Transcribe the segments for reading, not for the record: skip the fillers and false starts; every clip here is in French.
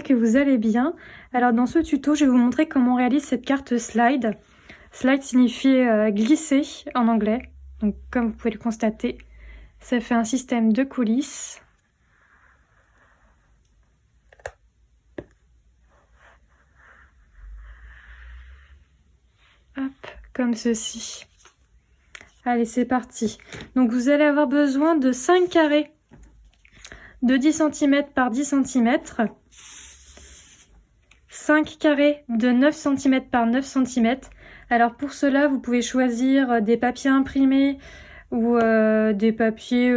que vous allez bien. Alors dans ce tuto, je vais vous montrer comment on réalise cette carte slide. Slide signifie glisser en anglais. Donc comme vous pouvez le constater, ça fait un système de coulisses. Hop, comme ceci. Allez, c'est parti. Donc vous allez avoir besoin de 5 carrés de 10 cm par 10 cm. 5 carrés de 9 cm par 9 cm. Alors pour cela, vous pouvez choisir des papiers imprimés ou des papiers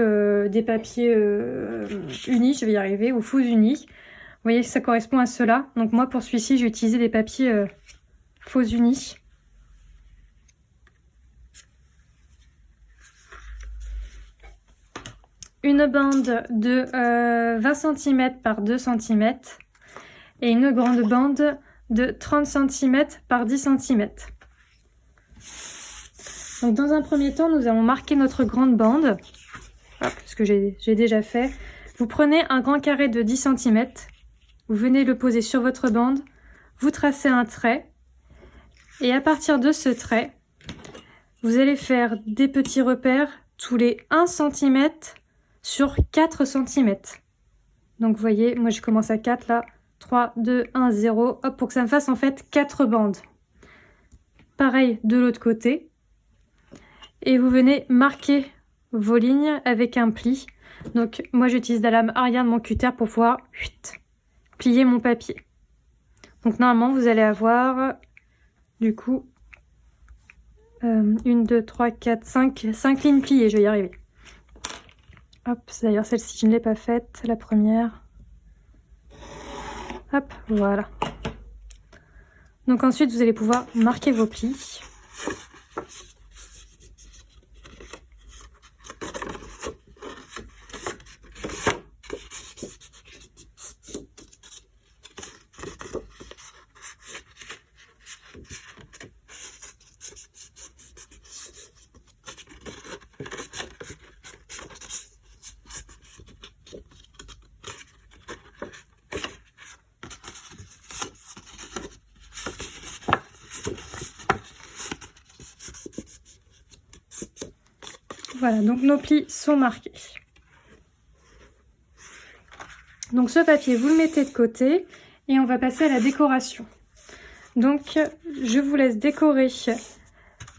unis, je vais y arriver, ou faux unis. Vous voyez, ça correspond à cela. Donc moi, pour celui-ci, j'ai utilisé des papiers faux unis. Une bande de 20 cm par 2 cm et une grande bande de 30 cm par 10 cm. Donc dans un premier temps, nous allons marquer notre grande bande. Hop, ce que j'ai déjà fait. Vous prenez un grand carré de 10 cm, vous venez le poser sur votre bande, vous tracez un trait et à partir de ce trait, vous allez faire des petits repères tous les 1 cm sur 4 cm. Donc vous voyez, moi je commence à 4 là, 3, 2, 1, 0, hop, pour que ça me fasse en fait 4 bandes. Pareil de l'autre côté. Et vous venez marquer vos lignes avec un pli. Donc moi j'utilise la lame arrière de mon cutter pour pouvoir plier mon papier. Donc normalement vous allez avoir du coup 1, 2, 3, 4, 5 lignes pliées, je vais y arriver. Hop, d'ailleurs celle-ci je ne l'ai pas faite, la première. Hop, voilà. Donc ensuite vous allez pouvoir marquer vos plis. Voilà, donc nos plis sont marqués. Donc ce papier, vous le mettez de côté et on va passer à la décoration. Donc je vous laisse décorer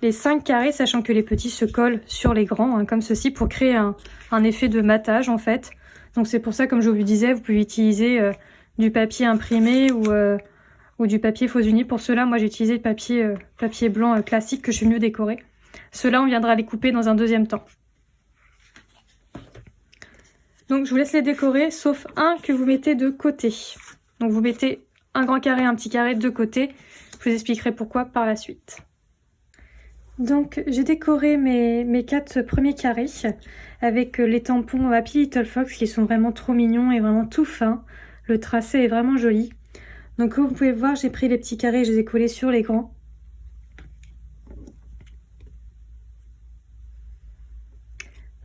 les 5 carrés, sachant que les petits se collent sur les grands, hein, comme ceci, pour créer un effet de matage en fait. Donc c'est pour ça, comme je vous disais, vous pouvez utiliser du papier imprimé ou du papier faux uni. Pour cela, moi j'ai utilisé le papier blanc classique que je suis venue décorer. Ceux-là, on viendra les couper dans un deuxième temps. Donc je vous laisse les décorer, sauf un que vous mettez de côté. Donc vous mettez un grand carré, un petit carré de côté. Je vous expliquerai pourquoi par la suite. Donc j'ai décoré mes 4 premiers carrés avec les tampons Happy Little Fox qui sont vraiment trop mignons et vraiment tout fins. Le tracé est vraiment joli. Donc comme vous pouvez voir, j'ai pris les petits carrés et je les ai collés sur les grands.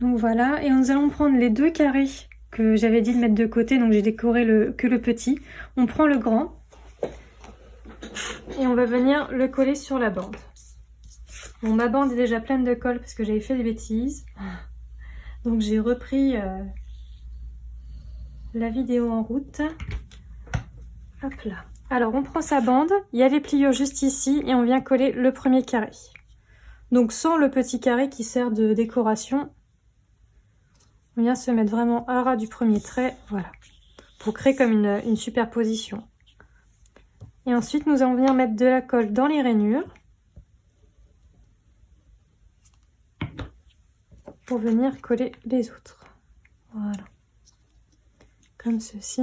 Donc voilà, et nous allons prendre les 2 carrés que j'avais dit de mettre de côté, donc j'ai décoré que le petit. On prend le grand et on va venir le coller sur la bande. Bon, ma bande est déjà pleine de colle parce que j'avais fait des bêtises. Donc j'ai repris la vidéo en route. Hop là. Alors on prend sa bande, il y a les pliures juste ici et on vient coller le premier carré. Donc sans le petit carré qui sert de décoration. On vient se mettre vraiment à ras du premier trait, voilà, pour créer comme une superposition. Et ensuite, nous allons venir mettre de la colle dans les rainures pour venir coller les autres. Voilà, comme ceci.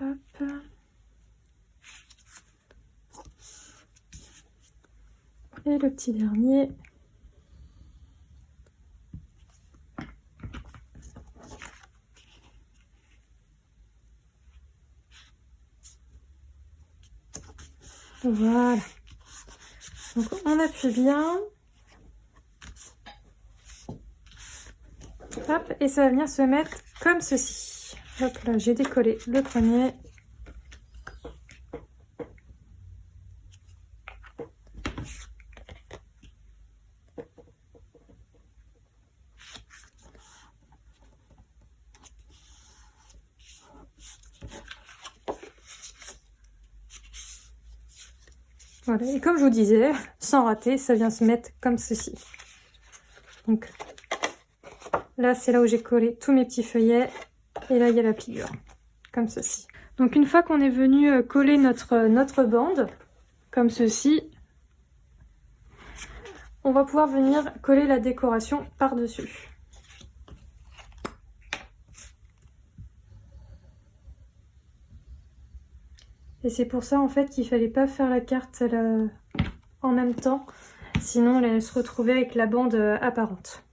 Hop. Et le petit dernier. Voilà. Donc on appuie bien. Hop, et ça va venir se mettre comme ceci. Hop là, j'ai décollé le premier. Voilà, et comme je vous disais, sans rater, ça vient se mettre comme ceci. Donc là, c'est là où j'ai collé tous mes petits feuillets. Et là, il y a la pliure, comme ceci. Donc une fois qu'on est venu coller notre bande, comme ceci, on va pouvoir venir coller la décoration par-dessus. Et c'est pour ça en fait qu'il fallait pas faire la carte en même temps, sinon elle se retrouvait avec la bande apparente.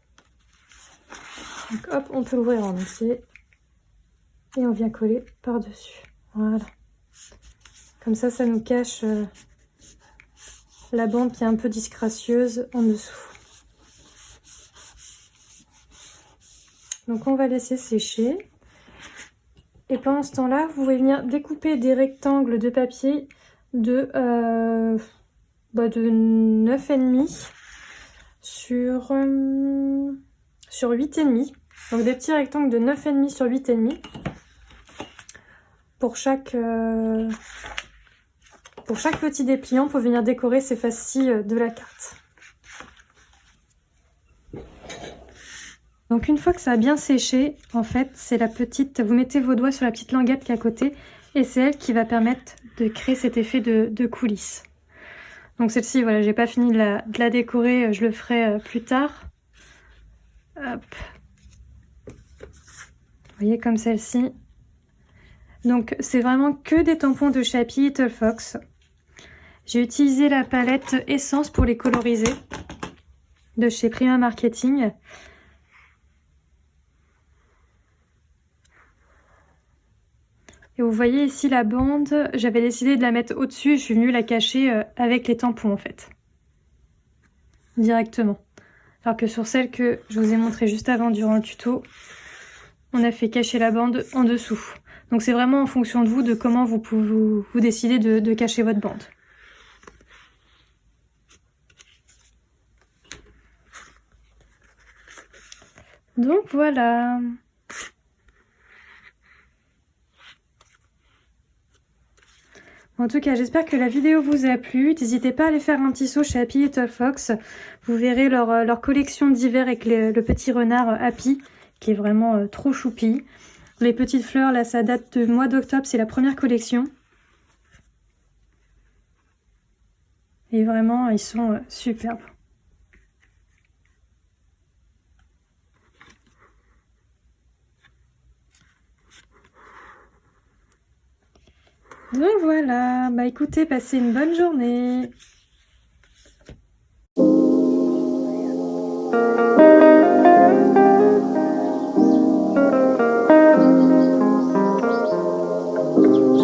Donc hop, on peut l'ouvrir en entier et on vient coller par-dessus. Voilà. Comme ça nous cache la bande qui est un peu disgracieuse en dessous. Donc on va laisser sécher. Et pendant ce temps-là, vous pouvez venir découper des rectangles de papier de 9,5 sur 8,5. Donc des petits rectangles de 9,5 sur 8,5 pour chaque petit dépliant pour venir décorer ces faces-ci de la carte. Donc une fois que ça a bien séché, en fait, c'est la petite, vous mettez vos doigts sur la petite languette qui est à côté et c'est elle qui va permettre de créer cet effet de coulisses. Donc celle-ci, voilà, j'ai pas fini de la décorer, je le ferai plus tard. Hop. Vous voyez comme celle-ci. Donc c'est vraiment que des tampons de Chappie Little Fox. J'ai utilisé la palette Essence pour les coloriser de chez Prima Marketing. Et vous voyez ici la bande, j'avais décidé de la mettre au-dessus, je suis venue la cacher avec les tampons en fait. Directement. Alors que sur celle que je vous ai montré juste avant durant le tuto, on a fait cacher la bande en dessous. Donc c'est vraiment en fonction de vous, de comment vous pouvez vous décider de cacher votre bande. Donc voilà. En tout cas, j'espère que la vidéo vous a plu. N'hésitez pas à aller faire un petit saut chez Happy Little Fox. Vous verrez leur collection d'hiver avec le petit renard Happy, qui est vraiment trop choupi. Les petites fleurs, là, ça date du mois d'octobre, c'est la première collection. Et vraiment, ils sont superbes. Donc voilà, bah écoutez, passez une bonne journée.